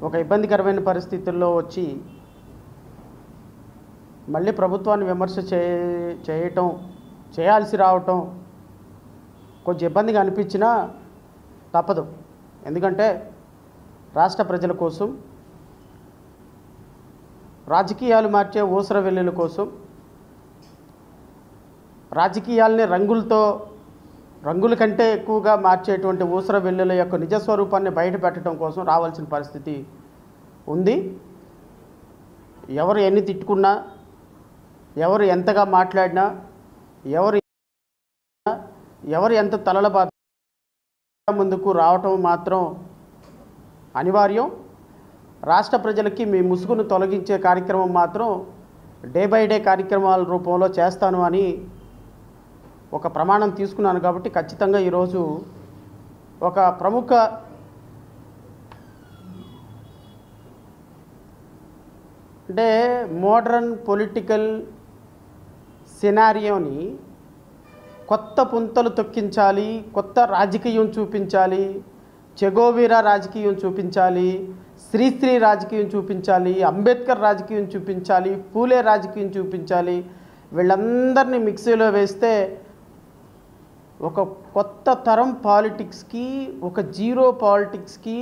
ఒక ఇబ్బందికరమైన పరిస్థితుల్లో వచ్చి మళ్ళీ ప్రభుత్వాన్ని విమర్శ చేయాల్సి రావటం కొంచెం ఇబ్బందిగా అనిపించినా తప్పదు. ఎందుకంటే రాష్ట్ర ప్రజల కోసం, రాజకీయాలు మార్చే ఊసర వెల్లుల కోసం, రాజకీయాల్ని రంగుల కంటే ఎక్కువగా మార్చేటువంటి ఊసర వెల్లుల యొక్క నిజస్వరూపాన్ని బయటపెట్టడం కోసం రావాల్సిన పరిస్థితి ఉంది. ఎవరు ఎన్ని తిట్టుకున్నా, ఎవరు ఎంతగా మాట్లాడినా, ఎవరు ఎంత తలల బాధ ముందుకు రావటం మాత్రం అనివార్యం. రాష్ట్ర ప్రజలకి మీ ముసుగును తొలగించే కార్యక్రమం మాత్రం డే బై డే కార్యక్రమాల రూపంలో చేస్తాను అని ఒక ప్రమాణం తీసుకున్నాను. కాబట్టి ఖచ్చితంగా ఈరోజు ఒక ప్రముఖ అంటే మోడర్న్ పొలిటికల్ సినారియోని కొత్త పుంతలు తొక్కించాలి, కొత్త రాజకీయం చూపించాలి, చెగోవీరా రాజకీయం చూపించాలి, శ్రీశ్రీ రాజకీయం చూపించాలి, అంబేద్కర్ రాజకీయం చూపించాలి, పూలే రాజకీయం చూపించాలి. వీళ్ళందరినీ మిక్సీలో వేస్తే ఒక కొత్త తరం పాలిటిక్స్కి, ఒక జీరో పాలిటిక్స్కి,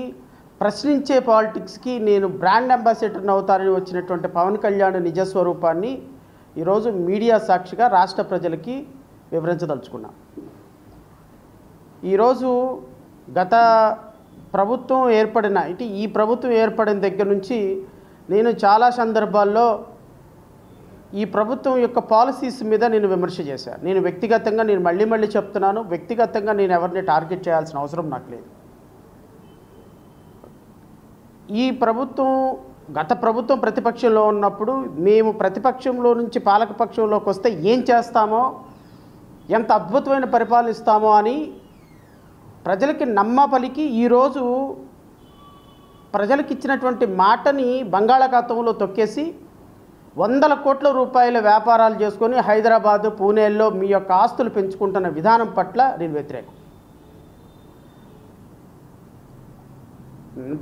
ప్రశ్నించే పాలిటిక్స్కి నేను బ్రాండ్ అంబాసిడర్ని అవుతానని వచ్చినటువంటి పవన్ కళ్యాణ్ నిజస్వరూపాన్ని ఈరోజు మీడియా సాక్షిగా రాష్ట్ర ప్రజలకి వివరించదలుచుకున్నా. ఈరోజు గత ప్రభుత్వం ఈ ప్రభుత్వం ఏర్పడిన దగ్గర నుంచి నేను చాలా సందర్భాల్లో ఈ ప్రభుత్వం యొక్క పాలసీస్ మీద నేను విమర్శ చేశాను. నేను వ్యక్తిగతంగా మళ్ళీ చెప్తున్నాను, వ్యక్తిగతంగా నేను ఎవరిని టార్గెట్ చేయాల్సిన అవసరం నాకు లేదు. ఈ ప్రభుత్వం గత ప్రభుత్వం ప్రతిపక్షంలో ఉన్నప్పుడు మేము ప్రతిపక్షంలో నుంచి పాలకపక్షంలోకి వస్తే ఏం చేస్తామో, ఎంత అద్భుతమైన పరిపాలన ఇస్తామో అని ప్రజలకి నమ్మపలికి ఈరోజు ప్రజలకు ఇచ్చినటువంటి మాటని బంగాళాఖాతంలో తొక్కేసి 100 కోట్ల రూపాయల వ్యాపారాలు చేసుకొని హైదరాబాదు, పూణేల్లో మీ యొక్క ఆస్తులు పెంచుకుంటున్న విధానం పట్ల నేను వ్యతిరేకం.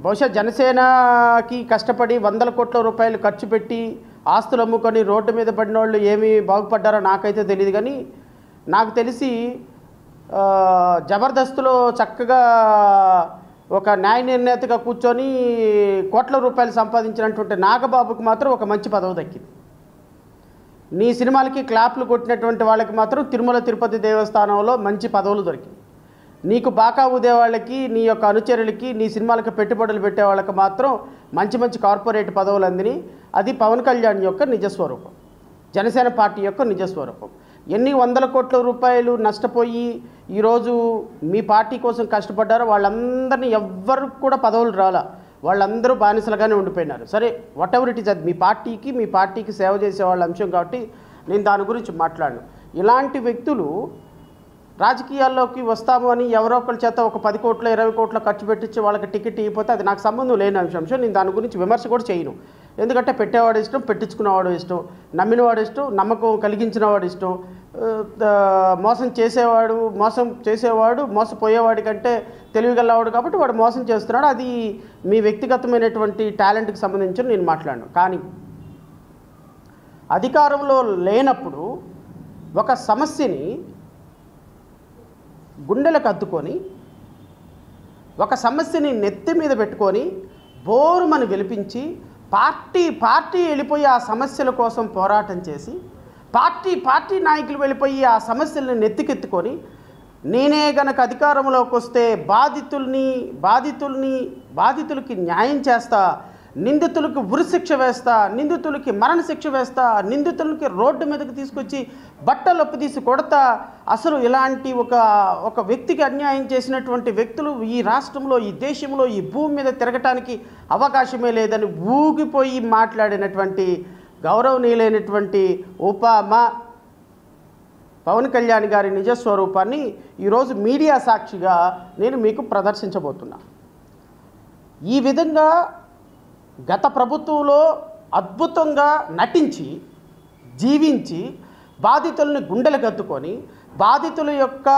బహుశా జనసేనకి కష్టపడి 100 కోట్ల రూపాయలు ఖర్చు పెట్టి ఆస్తులు అమ్ముకొని రోడ్డు మీద పడిన వాళ్ళు ఏమి బాగుపడ్డారో నాకైతే తెలియదు. కానీ నాకు తెలిసి జబర్దస్త్లో చక్కగా ఒక న్యాయ నిర్ణేతగా కూర్చొని కోట్ల రూపాయలు సంపాదించినటువంటి నాగబాబుకి మాత్రం ఒక మంచి పదవి దక్కింది. నీ సినిమాలకి క్లాప్లు కొట్టినటువంటి వాళ్ళకి మాత్రం తిరుమల తిరుపతి దేవస్థానంలో మంచి పదవులు దొరికింది. నీకు బాకా ఊదే వాళ్ళకి, నీ యొక్క అనుచరులకి, నీ సినిమాలకు పెట్టుబడులు పెట్టే వాళ్ళకి మాత్రం మంచి కార్పొరేట్ పదవులు అందిని. అది పవన్ కళ్యాణ్ యొక్క నిజస్వరూపం, జనసేన పార్టీ యొక్క నిజస్వరూపం. ఎన్ని 100 కోట్ల రూపాయలు నష్టపోయి ఈరోజు మీ పార్టీ కోసం కష్టపడ్డారో వాళ్ళందరినీ ఎవ్వరికి కూడా పదవులు రాలా, వాళ్ళందరూ బానిసలుగానే ఉండిపోయినారు. సరే, వాట్ ఎవర్ ఇట్ ఈజ్, అది మీ పార్టీకి సేవ చేసే వాళ్ళ అంశం కాబట్టి నేను దాని గురించి మాట్లాడను. ఇలాంటి వ్యక్తులు రాజకీయాల్లోకి వస్తాము అని ఎవరో ఒకరి చేత ఒక 10 కోట్లు 20 కోట్లు ఖర్చు పెట్టించి వాళ్ళకి టికెట్ ఇవ్వకపోతే అది నాకు సంబంధం లేని అంశం. నేను దాని గురించి విమర్శ కూడా చేయను. ఎందుకంటే పెట్టేవాడు ఇష్టం, పెట్టించుకునేవాడు ఇష్టం, నమ్మినవాడు ఇష్టం, నమ్మకం కలిగించినవాడు ఇష్టం. మోసం చేసేవాడు మోసపోయేవాడి కంటే తెలివిగలవాడు కాబట్టి వాడు మోసం చేస్తున్నాడు. అది మీ వ్యక్తిగతమైనటువంటి టాలెంట్కి సంబంధించి నేను మాట్లాడను. కానీ అధికారంలో లేనప్పుడు ఒక సమస్యని గుండెలకు అద్దుకొని, ఒక సమస్యని నెత్తి మీద పెట్టుకొని బోరుమని వెలిపించి పార్టీ వెళ్ళిపోయి ఆ సమస్యల కోసం పోరాటం చేసి, పార్టీ నాయకులు వెళ్ళిపోయి ఆ సమస్యలను నెత్తికెత్తుకొని, నేనే గనక అధికారంలోకి వస్తే బాధితులకి న్యాయం చేస్తా, నిందితులకు ఉరిశిక్ష వేస్తా, నిందితులకి మరణశిక్ష వేస్తా, నిందితులకి రోడ్డు మీదకి తీసుకొచ్చి బట్టలొప్పు తీసి కొడతా. అసలు ఇలాంటి ఒక వ్యక్తికి అన్యాయం చేసినటువంటి వ్యక్తులు ఈ రాష్ట్రంలో, ఈ దేశంలో, ఈ భూమి మీద తిరగటానికి అవకాశమే లేదని ఊగిపోయి మాట్లాడినటువంటి గౌరవనీయులైనటువంటి పవన్ కళ్యాణ్ గారి నిజస్వరూపాన్ని ఈరోజు మీడియా సాక్షిగా నేను మీకు ప్రదర్శించబోతున్నా. ఈ విధంగా గత ప్రభుత్వంలో అద్భుతంగా నటించి, జీవించి, బాధితుల్ని గుండెలు కత్తుకొని, బాధితుల యొక్క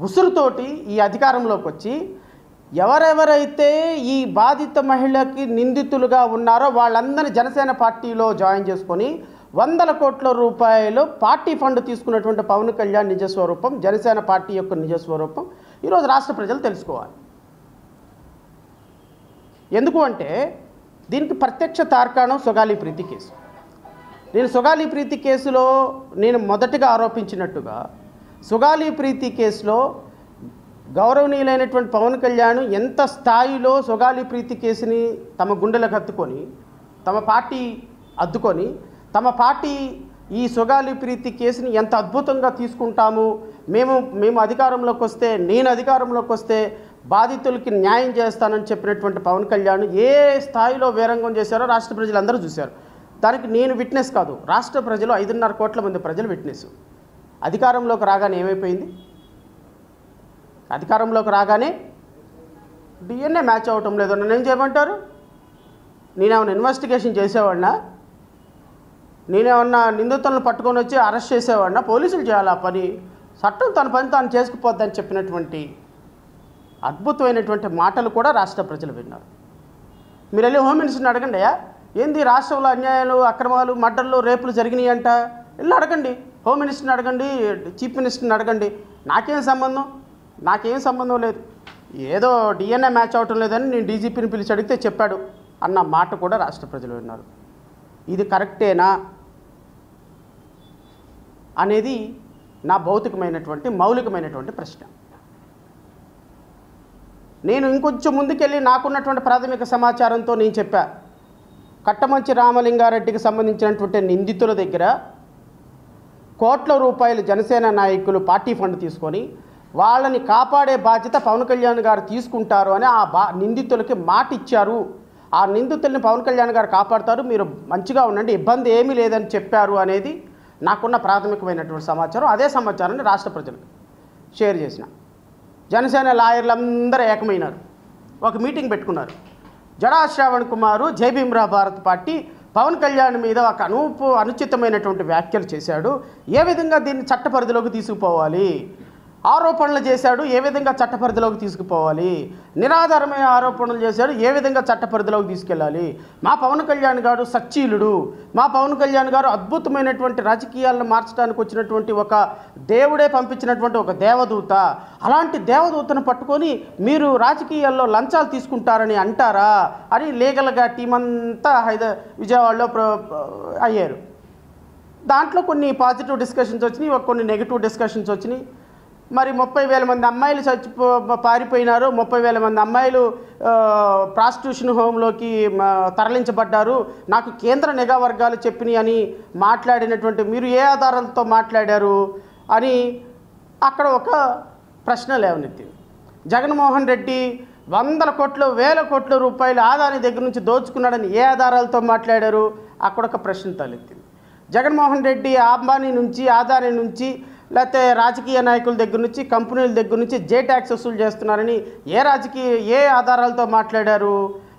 ఉసురుతోటి ఈ అధికారంలోకి వచ్చి ఎవరెవరైతే ఈ బాధిత మహిళకి నిందితులుగా ఉన్నారో వాళ్ళందరినీ జనసేన పార్టీలో జాయిన్ చేసుకొని 100 కోట్ల రూపాయలు పార్టీ ఫండ్ తీసుకున్నటువంటి పవన్ కళ్యాణ్ నిజస్వరూపం, జనసేన పార్టీ యొక్క నిజస్వరూపం ఈరోజు రాష్ట్ర ప్రజలు తెలుసుకోవాలి. ఎందుకు అంటే దీనికి ప్రత్యక్ష తార్కాణం సుగాలి ప్రీతి కేసు. నేను సుగాలి ప్రీతి కేసులో నేను మొదటగా ఆరోపించినట్టుగా సుగాలి ప్రీతి కేసులో గౌరవనీయులైనటువంటి పవన్ కళ్యాణ్ ఎంత స్థాయిలో సుగాలి ప్రీతి కేసుని తమ గుండెలకు హత్తుకొని తమ పార్టీ అద్దుకొని తమ పార్టీ ఈ సుగాలి ప్రీతి కేసుని ఎంత అద్భుతంగా తీసుకుంటాము, మేము అధికారంలోకి వస్తే, నేను అధికారంలోకి వస్తే బాధితులకి న్యాయం చేస్తానని చెప్పినటువంటి పవన్ కళ్యాణ్ ఏ స్థాయిలో వీరంగం చేశారో రాష్ట్ర ప్రజలందరూ చూశారు. దానికి నేను విట్నెస్ కాదు, రాష్ట్ర ప్రజలు 5.5 కోట్ల మంది ప్రజలు విట్నెస్. అధికారంలోకి రాగానే ఏమైపోయింది? అధికారంలోకి రాగానే డిఎన్ఏ మ్యాచ్ అవ్వటం లేదు. నన్ను ఏం చేయమంటారు? నేనేమన్నా ఇన్వెస్టిగేషన్ చేసేవాడినా? నేనేమన్నా నిందితులను పట్టుకొని వచ్చి అరెస్ట్ చేసేవాడినా? పోలీసులు చేయాలి ఆ పని, చట్టం తన పని తాను చేసుకుపోద్దని చెప్పినటువంటి అద్భుతమైనటువంటి మాటలు కూడా రాష్ట్ర ప్రజలు విన్నారు. మీరు వెళ్ళి హోమ్ మినిస్టర్ని అడగండి, ఏంది రాష్ట్రంలో అన్యాయాలు, అక్రమాలు, మర్డర్లు, రేపులు జరిగినాయి అంట, వెళ్ళి అడగండి. హోమ్ మినిస్టర్ని అడగండి, చీఫ్ మినిస్టర్ని అడగండి. నాకేం సంబంధం లేదు. ఏదో డిఎన్ఏ మ్యాచ్ అవటం లేదని నేను డీజీపీని పిలిచి అడిగితే చెప్పాడు అన్న మాట కూడా రాష్ట్ర ప్రజలు విన్నారు. ఇది కరెక్టేనా అనేది నా భౌతికమైనటువంటి మౌలికమైనటువంటి ప్రశ్న. నేను ఇంకొంచెం ముందుకెళ్ళి నాకున్నటువంటి ప్రాథమిక సమాచారంతో నేను చెప్పా, కట్టమంచి రామలింగారెడ్డికి సంబంధించినటువంటి నిందితుల దగ్గర కోట్ల రూపాయలు జనసేన నాయకులు పార్టీ ఫండ్ తీసుకొని వాళ్ళని కాపాడే బాధ్యత పవన్ కళ్యాణ్ గారు తీసుకుంటారు అని నిందితులకి మాట ఇచ్చారు. ఆ నిందితుల్ని పవన్ కళ్యాణ్ గారు కాపాడతారు, మీరు మంచిగా ఉండండి, ఇబ్బంది ఏమీ లేదని చెప్పారు అనేది నాకున్న ప్రాథమికమైనటువంటి సమాచారం. అదే సమాచారాన్ని రాష్ట్ర ప్రజలకు షేర్ చేసిన. జనసేన లాయర్లందరూ ఏకమైనారు, ఒక మీటింగ్ పెట్టుకున్నారు. జడా శ్రావణ్ కుమారు జై భీమ్రా భారత్ పార్టీ పవన్ కళ్యాణ్ మీద ఒక అనుచితమైనటువంటి వ్యాఖ్యలు చేశాడు, ఏ విధంగా దీన్ని చట్ట పరిధిలోకి తీసుకుపోవాలి, ఆరోపణలు చేశాడు, ఏ విధంగా చట్ట పరిధిలోకి తీసుకుపోవాలి, నిరాధారమైన ఆరోపణలు చేశాడు, ఏ విధంగా చట్ట పరిధిలోకి తీసుకెళ్ళాలి. మా పవన్ కళ్యాణ్ గారు సచ్చీలుడు, మా పవన్ కళ్యాణ్ గారు అద్భుతమైనటువంటి రాజకీయాలను మార్చడానికి వచ్చినటువంటి ఒక దేవుడే పంపించినటువంటి ఒక దేవదూత, అలాంటి దేవదూతను పట్టుకొని మీరు రాజకీయాల్లో లంచాలు తీసుకుంటారని అంటారా అని లీగల్గా టీం అంతా విజయవాడలో అయ్యారు. దాంట్లో కొన్ని పాజిటివ్ డిస్కషన్స్ వచ్చినాయి, కొన్ని నెగిటివ్ డిస్కషన్స్ వచ్చినాయి. మరి 30,000 మంది అమ్మాయిలు పారిపోయినారు, 30,000 మంది అమ్మాయిలు ప్రాస్టిట్యూషన్ హోమ్లోకి తరలించబడ్డారు, నాకు కేంద్ర నిఘా వర్గాలు చెప్పినాయి అని మాట్లాడినటువంటి మీరు ఏ ఆధారాలతో మాట్లాడారు అని అక్కడ ఒక ప్రశ్న లేవనెత్తింది. జగన్మోహన్ రెడ్డి 100 కోట్లు 1000 కోట్ల రూపాయలు ఆదాని దగ్గర నుంచి దోచుకున్నాడని ఏ ఆధారాలతో మాట్లాడారు, అక్కడ ఒక ప్రశ్న తలెత్తింది. జగన్మోహన్ రెడ్డి అంబానీ నుంచి, ఆదాని నుంచి, లేకపోతే రాజకీయ నాయకుల దగ్గర నుంచి, కంపెనీల దగ్గర నుంచి జే ట్యాక్స్ వసూలు చేస్తున్నారని ఏ ఆధారాలతో మాట్లాడారు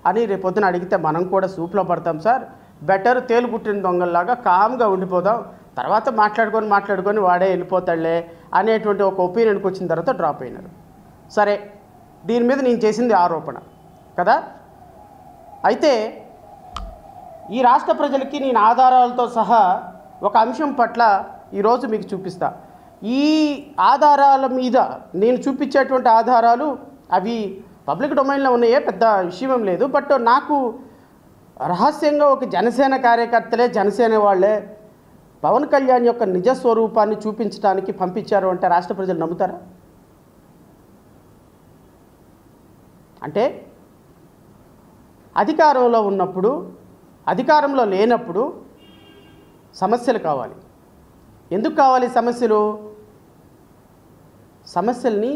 అని రేపొద్దున అడిగితే మనం కూడా సూప్లో పడతాం సార్, బెటర్ తేలు పుట్టిన దొంగల్లాగా కామ్గా ఉండిపోదాం, తర్వాత మాట్లాడుకొని వాడే వెళ్ళిపోతాడులే అనేటువంటి ఒక ఒపీనియన్కి వచ్చిన తర్వాత డ్రాప్ అయినారు. సరే, దీని మీద నేను చేసింది ఆరోపణ కదా. అయితే ఈ రాష్ట్ర ప్రజలకి నేను ఆధారాలతో సహా ఒక అంశం పట్ల ఈరోజు మీకు చూపిస్తా. ఈ ఆధారాల మీద నేను చూపించేటువంటి ఆధారాలు అవి పబ్లిక్ డొమైన్లో ఉన్నాయే, పెద్ద విషయం లేదు. బట్ నాకు రహస్యంగా ఒక జనసేన కార్యకర్తలే, జనసేన వాళ్ళే పవన్ కళ్యాణ్ యొక్క నిజస్వరూపాన్ని చూపించడానికి పంపించారు అంటే రాష్ట్ర ప్రజలు నమ్ముతారా? అంటే అధికారంలో ఉన్నప్పుడు, అధికారంలో లేనప్పుడు సమస్యలు కావాలి. ఎందుకు కావాలి సమస్యలు? సమస్యల్ని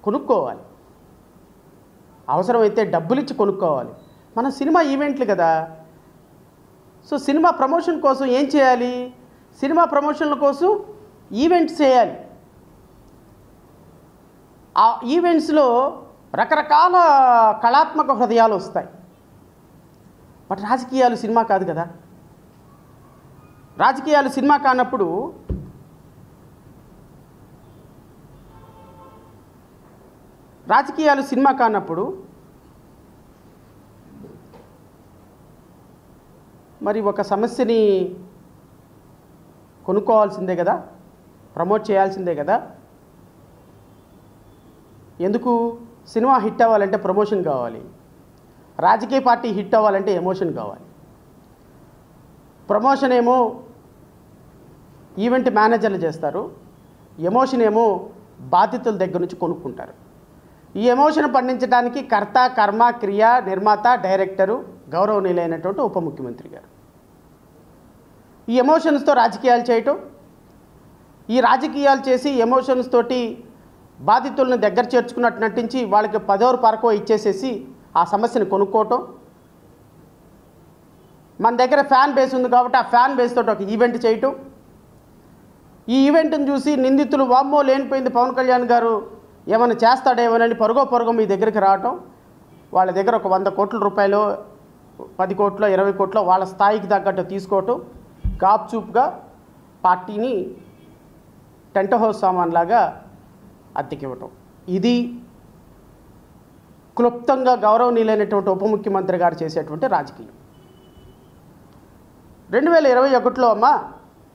కొనుక్కోవాలి, అవసరమైతే డబ్బులు ఇచ్చి కొనుక్కోవాలి. మన సినిమా ఈవెంట్లు కదా, సో సినిమా ప్రమోషన్ కోసం ఏం చేయాలి? సినిమా ప్రమోషన్ల కోసం ఈవెంట్స్ చేయాలి. ఆ ఈవెంట్స్లో రకరకాల కళాత్మక హృదయాలు వస్తాయి. బట్ రాజకీయాలు సినిమా కాదు కదా. రాజకీయాలు సినిమా కానప్పుడు రాజకీయాలు సినిమా కానప్పుడు మరి ఒక సమస్యని కొనుక్కోవాల్సిందే కదా, ప్రమోట్ చేయాల్సిందే కదా. ఎందుకు? సినిమా హిట్ అవ్వాలంటే ప్రమోషన్ కావాలి, రాజకీయ పార్టీ హిట్ అవ్వాలంటే ఎమోషన్ కావాలి. ప్రమోషన్ ఏమో ఈవెంట్ మేనేజర్లు చేస్తారు, ఎమోషన్ ఏమో బాధితుల దగ్గర నుంచి కొనుక్కుంటారు. ఈ ఎమోషన్ పండించడానికి కర్త, కర్మ, క్రియ, నిర్మాత, డైరెక్టరు గౌరవనీయులైనటువంటి ఉప ముఖ్యమంత్రి గారు. ఈ ఎమోషన్స్తో రాజకీయాలు చేయటం, ఈ రాజకీయాలు చేసి ఎమోషన్స్ తోటి బాధితులను దగ్గర చేర్చుకున్నట్టు నటించి వాళ్ళకి 10వ పరకో ఇచ్చేసేసి ఆ సమస్యను కొనుక్కోవటం. మన దగ్గర ఫ్యాన్ బేస్ ఉంది కాబట్టి ఆ ఫ్యాన్ బేస్ తోటి ఒక ఈవెంట్ చేయటం. ఈ ఈవెంట్ని చూసి నిందితులు వామ్మో లేనిపోయింది పవన్ కళ్యాణ్ గారు ఏమైనా చేస్తాడేమోనని పరుగో మీ దగ్గరికి రావటం. వాళ్ళ దగ్గర ఒక 100 కోట్ల రూపాయలు, 10 కోట్లో 20 కోట్లో వాళ్ళ స్థాయికి తగ్గట్టు తీసుకోవటం, గాప్చూప్గా పార్టీని టెంట్ హౌస్ సామాన్లాగా అద్దెకివ్వటం. ఇది క్లుప్తంగా గౌరవనీయులైనటువంటి ఉప ముఖ్యమంత్రి గారు చేసేటువంటి రాజకీయం. 2021లో అమ్మ,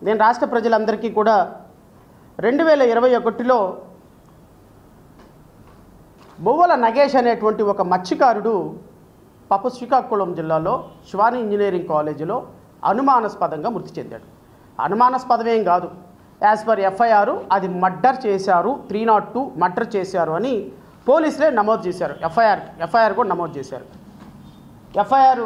నేను రాష్ట్ర ప్రజలందరికీ కూడా 2021లో బొవ్వల నగేష్ అనేటువంటి ఒక మత్స్యకారుడు శ్రీకాకుళం జిల్లాలో శివాని ఇంజనీరింగ్ కాలేజీలో అనుమానాస్పదంగా మృతి చెందాడు. అనుమానాస్పదమేం కాదు, యాజ్ పర్ ఎఫ్ఐఆర్ అది మర్డర్ చేశారు, 302 మర్డర్ చేశారు అని పోలీసులే నమోదు చేశారు. ఎఫ్ఐఆర్ కూడా నమోదు చేశారు. ఎఫ్ఐఆర్